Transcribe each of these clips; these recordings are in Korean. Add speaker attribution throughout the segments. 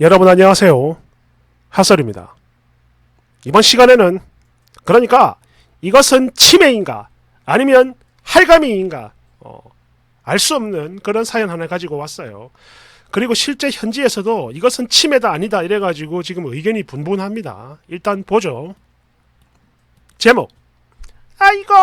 Speaker 1: 여러분 안녕하세요. 핫설입니다. 이번 시간에는 그러니까 이것은 치매인가 아니면 할감이인가 알 수 없는 그런 사연 하나 가지고 왔어요. 그리고 실제 현지에서도 이것은 치매다 아니다 이래가지고 지금 의견이 분분합니다. 일단 보죠. 제목 아이고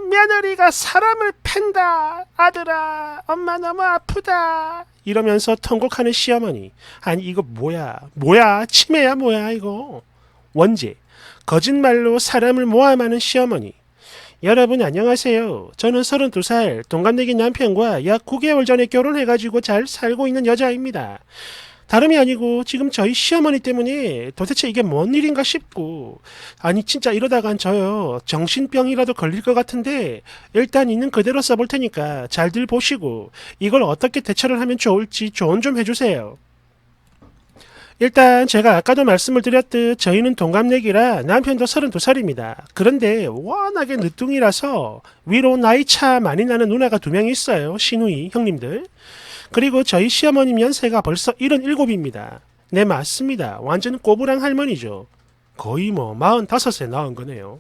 Speaker 1: 며느리가 사람을 팬다 아들아 엄마 너무 아프다 이러면서 통곡하는 시어머니. 아니 이거 뭐야 치매야 뭐야 이거. 원제 거짓말로 사람을 모함하는 시어머니. 여러분 안녕하세요. 저는 32살 동갑내기 남편과 약 9개월 전에 결혼해가지고 잘 살고 있는 여자입니다. 다름이 아니고 지금 저희 시어머니 때문에 도대체 이게 뭔 일인가 싶고, 아니 진짜 이러다간 저요 정신병이라도 걸릴 것 같은데 일단 있는 그대로 써볼 테니까 잘들 보시고 이걸 어떻게 대처를 하면 좋을지 조언 좀 해주세요. 일단 제가 아까도 말씀을 드렸듯 저희는 동갑내기라 남편도 32살입니다. 그런데 워낙에 늦둥이라서 위로 나이 차 많이 나는 누나가 2명 있어요. 시누이 형님들. 그리고 저희 시어머님 연세가 벌써 77입니다. 네 맞습니다. 완전 꼬부랑 할머니죠. 거의 뭐 45세 나은 거네요.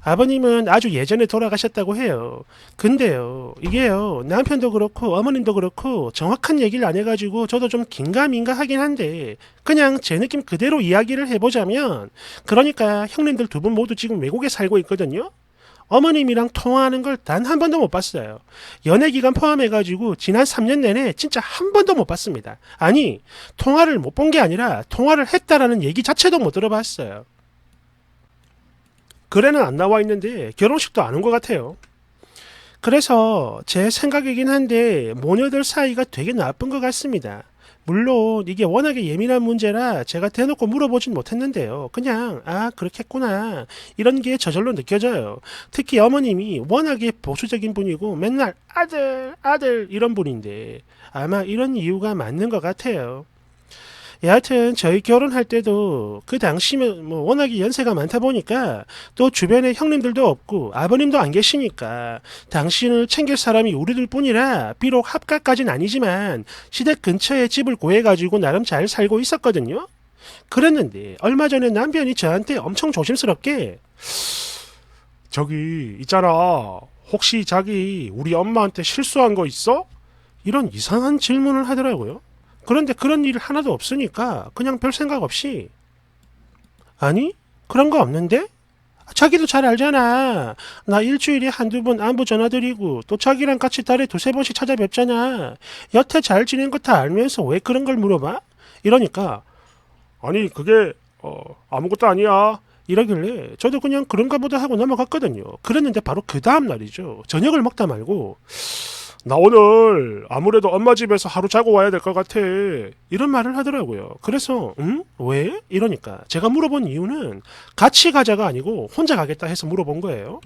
Speaker 1: 아버님은 아주 예전에 돌아가셨다고 해요. 근데요, 이게요, 남편도 그렇고 어머님도 그렇고 정확한 얘기를 안 해가지고 저도 좀 긴가민가 하긴 한데 그냥 제 느낌 그대로 이야기를 해보자면, 그러니까 형님들 2분 모두 지금 외국에 살고 있거든요. 어머님이랑 통화하는 걸 단 한 번도 못 봤어요. 연애 기간 포함해가지고 지난 3년 내내 진짜 한 번도 못 봤습니다. 아니, 통화를 못 본 게 아니라 통화를 했다라는 얘기 자체도 못 들어봤어요. 글에는 안 나와 있는데 결혼식도 안 온 것 같아요. 그래서 제 생각이긴 한데 모녀들 사이가 되게 나쁜 것 같습니다. 물론 이게 워낙에 예민한 문제라 제가 대놓고 물어보진 못했는데요. 그냥 그렇겠구나 이런 게 저절로 느껴져요. 특히 어머님이 워낙에 보수적인 분이고 맨날 아들 아들 이런 분인데 아마 이런 이유가 맞는 것 같아요. 여하튼 저희 결혼할 때도 그 당시면 뭐 워낙에 연세가 많다 보니까 또 주변에 형님들도 없고 아버님도 안 계시니까 당신을 챙길 사람이 우리들 뿐이라 비록 합가까진 아니지만 시댁 근처에 집을 구해가지고 나름 잘 살고 있었거든요. 그랬는데 얼마 전에 남편이 저한테 엄청 조심스럽게 저기 있잖아 혹시 자기 우리 엄마한테 실수한 거 있어? 이런 이상한 질문을 하더라고요. 그런데 그런 일 하나도 없으니까 그냥 별 생각 없이 아니 그런 거 없는데? 자기도 잘 알잖아. 나 일주일에 한두 번 안부 전화드리고 또 자기랑 같이 달에 2~3번씩 찾아뵙잖아. 여태 잘 지낸 거 다 알면서 왜 그런 걸 물어봐? 이러니까 아니 그게 아무것도 아니야 이러길래 저도 그냥 그런가 보다 하고 넘어갔거든요. 그랬는데 바로 그 다음 날이죠. 저녁을 먹다 말고 나 오늘 아무래도 엄마 집에서 하루 자고 와야 될 것 같아 이런 말을 하더라고요. 그래서 응? 왜? 이러니까 제가 물어본 이유는 같이 가자가 아니고 혼자 가겠다 해서 물어본 거예요.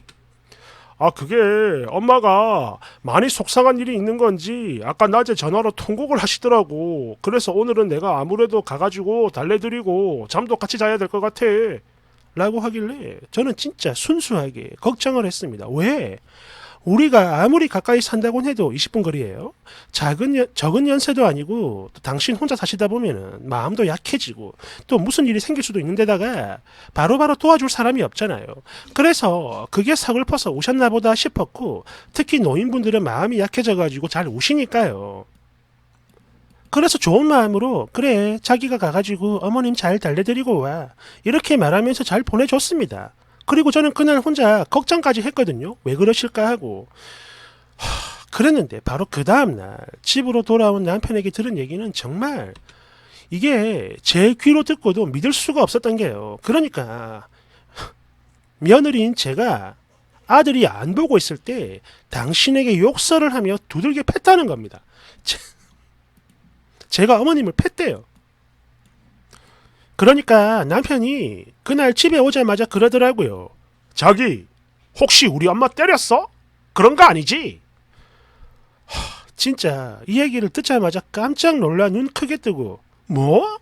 Speaker 1: 그게 엄마가 많이 속상한 일이 있는 건지 아까 낮에 전화로 통곡을 하시더라고. 그래서 오늘은 내가 아무래도 가가지고 달래드리고 잠도 같이 자야 될 것 같아 라고 하길래 저는 진짜 순수하게 걱정을 했습니다. 왜? 우리가 아무리 가까이 산다고 해도 20분 거리예요. 적은 연세도 아니고 또 당신 혼자 사시다 보면은 마음도 약해지고 또 무슨 일이 생길 수도 있는데다가 바로바로 도와줄 사람이 없잖아요. 그래서 그게 서글퍼서 우셨나 보다 싶었고 특히 노인분들은 마음이 약해져가지고 잘 우시니까요. 그래서 좋은 마음으로 그래 자기가 가가지고 어머님 잘 달래드리고 와 이렇게 말하면서 잘 보내줬습니다. 그리고 저는 그날 혼자 걱정까지 했거든요. 왜 그러실까 하고. 그랬는데 바로 그 다음날 집으로 돌아온 남편에게 들은 얘기는 정말 이게 제 귀로 듣고도 믿을 수가 없었던 게요. 그러니까 며느리인 제가 아들이 안 보고 있을 때 당신에게 욕설을 하며 두들겨 팼다는 겁니다. 제가 어머님을 팼대요. 그러니까 남편이 그날 집에 오자마자 그러더라고요. 자기 혹시 우리 엄마 때렸어? 그런 거 아니지? 진짜 이 얘기를 듣자마자 깜짝 놀라 눈 크게 뜨고 뭐?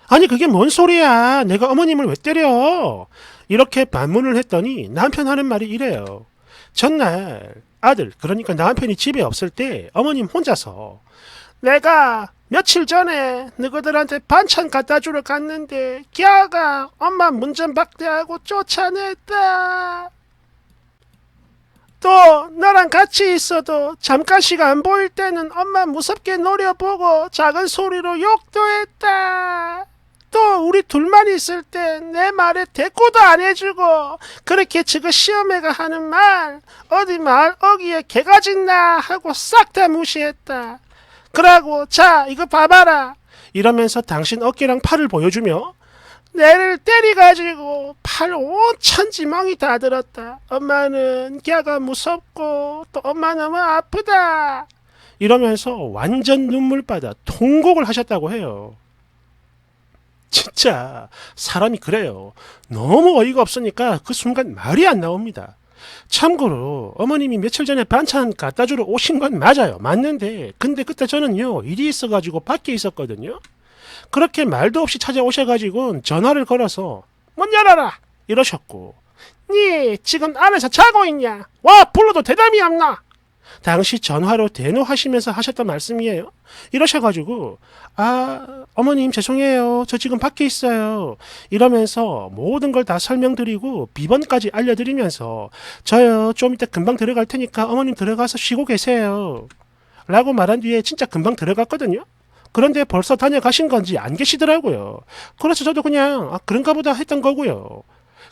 Speaker 1: 아니 그게 뭔 소리야. 내가 어머님을 왜 때려? 이렇게 반문을 했더니 남편 하는 말이 이래요. 전날 아들 그러니까 남편이 집에 없을 때 어머님 혼자서 내가 며칠 전에 너희들한테 반찬 갖다 주러 갔는데 걔가 엄마 문전박대하고 쫓아냈다. 또 너랑 같이 있어도 잠깐씩 안 보일 때는 엄마 무섭게 노려보고 작은 소리로 욕도 했다. 또 우리 둘만 있을 때 내 말에 대꾸도 안 해주고 그렇게 지금 시어매가 하는 말 어디 말 어기에 개가 짖나 하고 싹 다 무시했다. 그러고 자 이거 봐봐라 이러면서 당신 어깨랑 팔을 보여주며 내를 때리가지고 팔 온 천지멍이 다 들었다. 엄마는 걔가 무섭고 또 엄마 너무 아프다. 이러면서 완전 눈물바다 통곡을 하셨다고 해요. 진짜 사람이 그래요. 너무 어이가 없으니까 그 순간 말이 안 나옵니다. 참고로 어머님이 며칠 전에 반찬 갖다 주러 오신 건 맞아요. 맞는데 근데 그때 저는요 일이 있어가지고 밖에 있었거든요. 그렇게 말도 없이 찾아오셔가지고 전화를 걸어서 문 열어라 이러셨고 니 지금 안에서 자고 있냐? 와 불러도 대답이 없나? 당시 전화로 대노하시면서 하셨던 말씀이에요. 이러셔가지고 어머님 죄송해요. 저 지금 밖에 있어요. 이러면서 모든 걸 다 설명드리고 비번까지 알려드리면서 저요 좀 이따 금방 들어갈 테니까 어머님 들어가서 쉬고 계세요. 라고 말한 뒤에 진짜 금방 들어갔거든요. 그런데 벌써 다녀가신 건지 안 계시더라고요. 그래서 저도 그냥 그런가 보다 했던 거고요.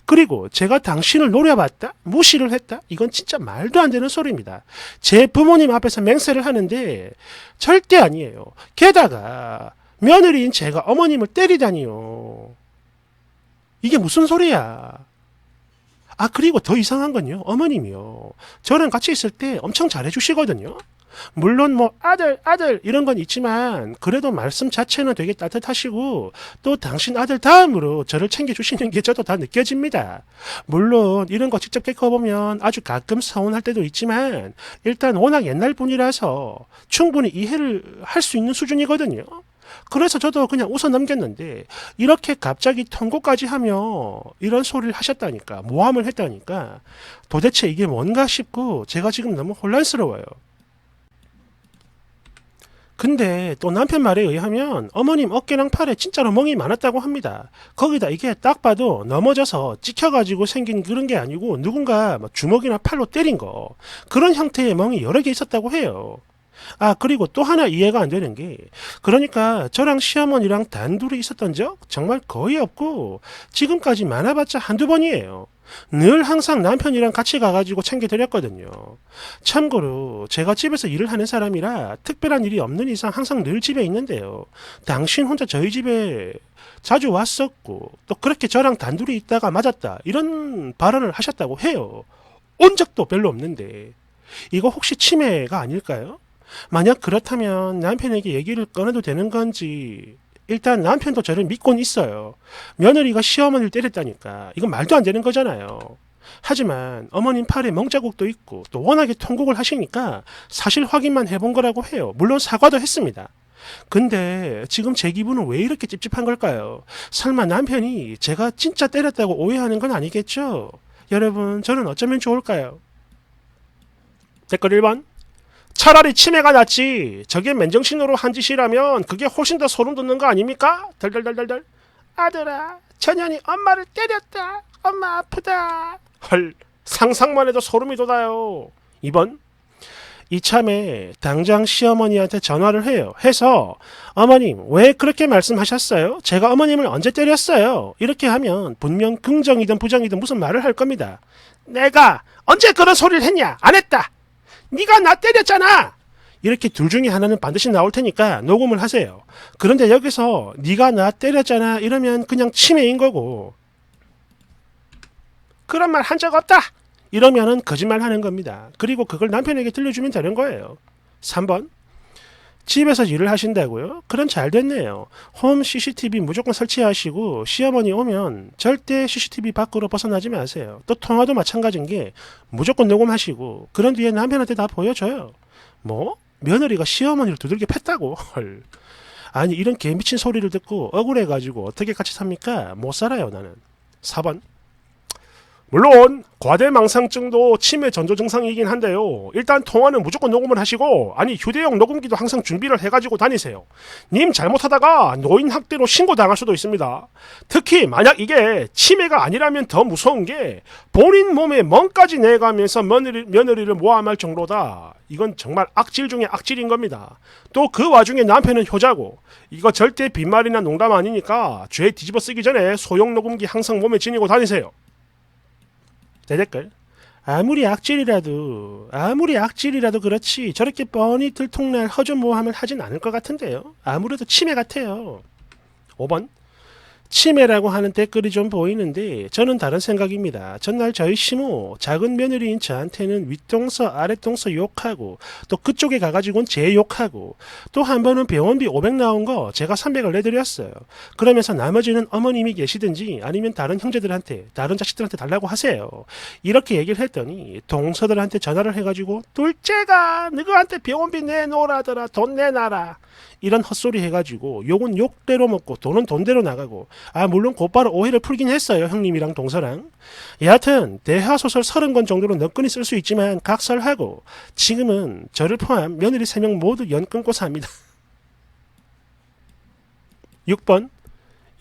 Speaker 1: 그리고 제가 당신을 노려봤다? 무시를 했다? 이건 진짜 말도 안 되는 소리입니다. 제 부모님 앞에서 맹세를 하는데 절대 아니에요. 게다가 며느리인 제가 어머님을 때리다니요. 이게 무슨 소리야. 그리고 더 이상한 건요. 어머님이요. 저랑 같이 있을 때 엄청 잘해주시거든요. 물론 뭐 아들 이런 건 있지만 그래도 말씀 자체는 되게 따뜻하시고 또 당신 아들 다음으로 저를 챙겨주시는 게 저도 다 느껴집니다. 물론 이런 거 직접 겪어보면 아주 가끔 서운할 때도 있지만 일단 워낙 옛날 분이라서 충분히 이해를 할 수 있는 수준이거든요. 그래서 저도 그냥 웃어 넘겼는데 이렇게 갑자기 통고까지 하며 이런 소리를 하셨다니까 모함을 했다니까 도대체 이게 뭔가 싶고 제가 지금 너무 혼란스러워요. 근데 또 남편 말에 의하면 어머님 어깨랑 팔에 진짜로 멍이 많았다고 합니다. 거기다 이게 딱 봐도 넘어져서 찍혀가지고 생긴 그런 게 아니고 누군가 주먹이나 팔로 때린 거 그런 형태의 멍이 여러 개 있었다고 해요. 그리고 또 하나 이해가 안 되는 게 그러니까 저랑 시어머니랑 단둘이 있었던 적 정말 거의 없고 지금까지 많아봤자 한두 번이에요. 늘 항상 남편이랑 같이 가가지고 챙겨드렸거든요. 참고로 제가 집에서 일을 하는 사람이라 특별한 일이 없는 이상 항상 늘 집에 있는데요. 당신 혼자 저희 집에 자주 왔었고 또 그렇게 저랑 단둘이 있다가 맞았다 이런 발언을 하셨다고 해요. 온 적도 별로 없는데 이거 혹시 치매가 아닐까요? 만약 그렇다면 남편에게 얘기를 꺼내도 되는 건지 일단 남편도 저를 믿고는 있어요. 며느리가 시어머니를 때렸다니까 이건 말도 안 되는 거잖아요. 하지만 어머님 팔에 멍자국도 있고 또 워낙에 통곡을 하시니까 사실 확인만 해본 거라고 해요. 물론 사과도 했습니다. 근데 지금 제 기분은 왜 이렇게 찝찝한 걸까요? 설마 남편이 제가 진짜 때렸다고 오해하는 건 아니겠죠? 여러분 저는 어쩌면 좋을까요? 댓글 1번 차라리 치매가 낫지. 저게 맨정신으로 한 짓이라면 그게 훨씬 더 소름 돋는 거 아닙니까? 덜덜덜덜덜. 아들아, 전현이 엄마를 때렸다. 엄마 아프다. 헐, 상상만 해도 소름이 돋아요. 2번. 이참에 당장 시어머니한테 전화를 해요. 해서 어머님 왜 그렇게 말씀하셨어요? 제가 어머님을 언제 때렸어요? 이렇게 하면 분명 긍정이든 부정이든 무슨 말을 할 겁니다. 내가 언제 그런 소리를 했냐? 안 했다. 네가 나 때렸잖아. 이렇게 둘 중에 하나는 반드시 나올 테니까 녹음을 하세요. 그런데 여기서 네가 나 때렸잖아 이러면 그냥 치매인 거고 그런 말 한 적 없다 이러면은 거짓말 하는 겁니다. 그리고 그걸 남편에게 들려주면 되는 거예요. 3번 집에서 일을 하신다고요? 그럼 잘 됐네요. 홈 CCTV 무조건 설치하시고 시어머니 오면 절대 CCTV 밖으로 벗어나지 마세요. 또 통화도 마찬가지인 게 무조건 녹음하시고 그런 뒤에 남편한테 다 보여줘요. 뭐? 며느리가 시어머니를 두들겨 팼다고? 헐. 아니 이런 개미친 소리를 듣고 억울해가지고 어떻게 같이 삽니까? 못 살아요 나는. 4번 물론 과대망상증도 치매 전조 증상이긴 한데요. 일단 통화는 무조건 녹음을 하시고, 아니 휴대용 녹음기도 항상 준비를 해가지고 다니세요. 님 잘못하다가 노인 학대로 신고당할 수도 있습니다. 특히 만약 이게 치매가 아니라면 더 무서운 게 본인 몸에 멍까지 내가면서 며느리를 모함할 정도다. 이건 정말 악질 중에 악질인 겁니다. 또 그 와중에 남편은 효자고, 이거 절대 빈말이나 농담 아니니까 죄 뒤집어 쓰기 전에 소형 녹음기 항상 몸에 지니고 다니세요. 대댓글. 아무리 악질이라도 그렇지 저렇게 뻔히 들통날 허전모함을 하진 않을 것 같은데요. 아무래도 치매 같아요. 5번. 치매라고 하는 댓글이 좀 보이는데 저는 다른 생각입니다. 전날 저희 시모 작은 며느리인 저한테는 윗동서 아랫동서 욕하고, 또 그쪽에 가가지고는 제 욕하고, 또 한 번은 병원비 500 나온 거 제가 300을 내드렸어요. 그러면서 나머지는 어머님이 계시든지 아니면 다른 형제들한테, 다른 자식들한테 달라고 하세요. 이렇게 얘기를 했더니 동서들한테 전화를 해가지고 둘째가 너희한테 병원비 내놓으라더라, 돈 내놔라, 이런 헛소리 해가지고 욕은 욕대로 먹고 돈은 돈대로 나가고, 물론 곧바로 오해를 풀긴 했어요, 형님이랑 동서랑. 여하튼 대하소설 30권 정도로 너끈히 쓸 수 있지만 각설하고, 지금은 저를 포함 며느리 3명 모두 연 끊고 삽니다. 6번.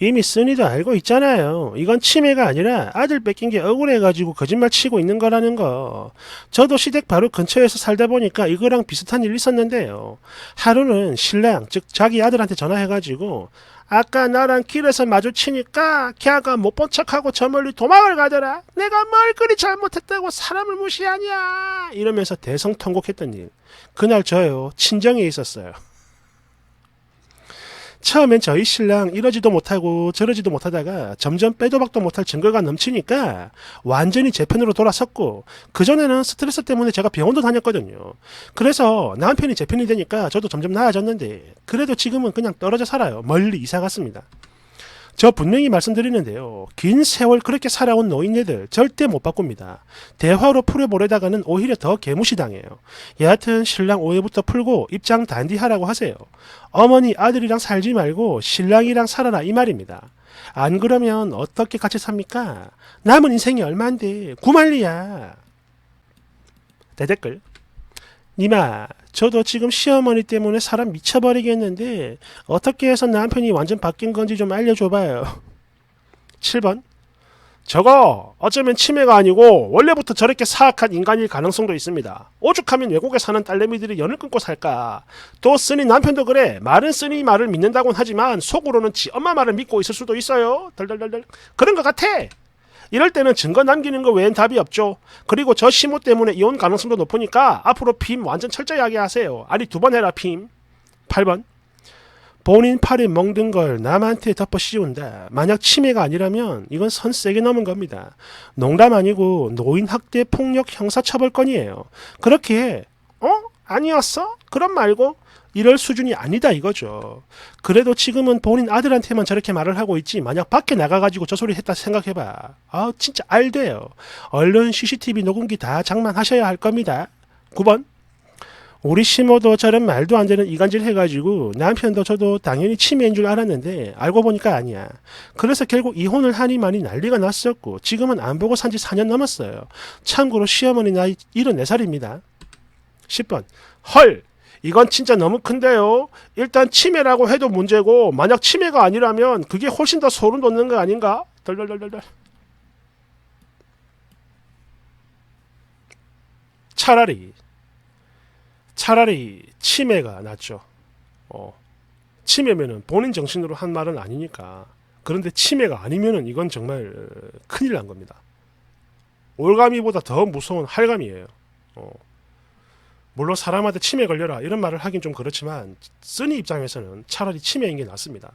Speaker 1: 이미 쓴이도 알고 있잖아요. 이건 치매가 아니라 아들 뺏긴 게 억울해가지고 거짓말 치고 있는 거라는 거. 저도 시댁 바로 근처에서 살다 보니까 이거랑 비슷한 일 있었는데요. 하루는 신랑, 즉 자기 아들한테 전화해가지고 아까 나랑 길에서 마주치니까 걔가 못 본 척하고 저 멀리 도망을 가더라. 내가 뭘 그리 잘못했다고 사람을 무시하냐, 이러면서 대성통곡했던 일. 그날 저요 친정에 있었어요. 처음엔 저희 신랑 이러지도 못하고 저러지도 못하다가 점점 빼도 박도 못할 증거가 넘치니까 완전히 제 편으로 돌아섰고, 그전에는 스트레스 때문에 제가 병원도 다녔거든요. 그래서 남편이 제 편이 되니까 저도 점점 나아졌는데, 그래도 지금은 그냥 떨어져 살아요. 멀리 이사 갔습니다. 저 분명히 말씀드리는데요. 긴 세월 그렇게 살아온 노인네들 절대 못 바꿉니다. 대화로 풀어보려다가는 오히려 더 개무시당해요. 여하튼 신랑 오해부터 풀고 입장 단디하라고 하세요. 어머니 아들이랑 살지 말고 신랑이랑 살아라, 이 말입니다. 안 그러면 어떻게 같이 삽니까? 남은 인생이 얼만데 구만리야. 대댓글. 니마, 저도 지금 시어머니 때문에 사람 미쳐버리겠는데 어떻게 해서 남편이 완전 바뀐 건지 좀 알려줘봐요. 7번. 저거 어쩌면 치매가 아니고 원래부터 저렇게 사악한 인간일 가능성도 있습니다. 오죽하면 외국에 사는 딸내미들이 연을 끊고 살까. 또 쓰니 남편도 그래. 말은 쓰니 말을 믿는다곤 하지만 속으로는 지 엄마 말을 믿고 있을 수도 있어요. 덜덜덜덜. 그런 것 같아. 이럴 때는 증거 남기는 거 외엔 답이 없죠. 그리고 저 시모 때문에 이혼 가능성도 높으니까 앞으로 핌 완전 철저히 하게 하세요. 아니 2번 해라 핌. 8번. 본인 팔에 멍든 걸 남한테 덮어 씌운다. 만약 치매가 아니라면 이건 선 세게 넘은 겁니다. 농담 아니고 노인 학대 폭력 형사처벌건이에요. 그렇게 아니었어? 그럼 말고 이럴 수준이 아니다 이거죠. 그래도 지금은 본인 아들한테만 저렇게 말을 하고 있지, 만약 밖에 나가가지고 저 소리 했다 생각해봐. 진짜 알돼요. 얼른 CCTV 녹음기 다 장만하셔야 할 겁니다. 9번. 우리 시모도 저런 말도 안 되는 이간질 해가지고 남편도 저도 당연히 치매인 줄 알았는데 알고 보니까 아니야. 그래서 결국 이혼을 하니 많이 난리가 났었고, 지금은 안 보고 산지 4년 넘었어요. 참고로 시어머니 나이 74살입니다. 10번. 헐! 이건 진짜 너무 큰데요. 일단 치매라고 해도 문제고, 만약 치매가 아니라면 그게 훨씬 더 소름 돋는 거 아닌가? 덜덜덜덜덜. 차라리 치매가 낫죠. 치매면은 본인 정신으로 한 말은 아니니까. 그런데 치매가 아니면은 이건 정말 큰일 난 겁니다. 올가미보다 더 무서운 할감이에요. 물론 사람한테 치매 걸려라 이런 말을 하긴 좀 그렇지만 쓰니 입장에서는 차라리 치매인 게 낫습니다.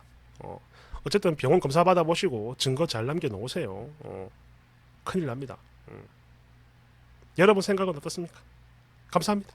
Speaker 1: 어쨌든 병원 검사 받아보시고 증거 잘 남겨놓으세요. 큰일 납니다. 여러분 생각은 어떻습니까? 감사합니다.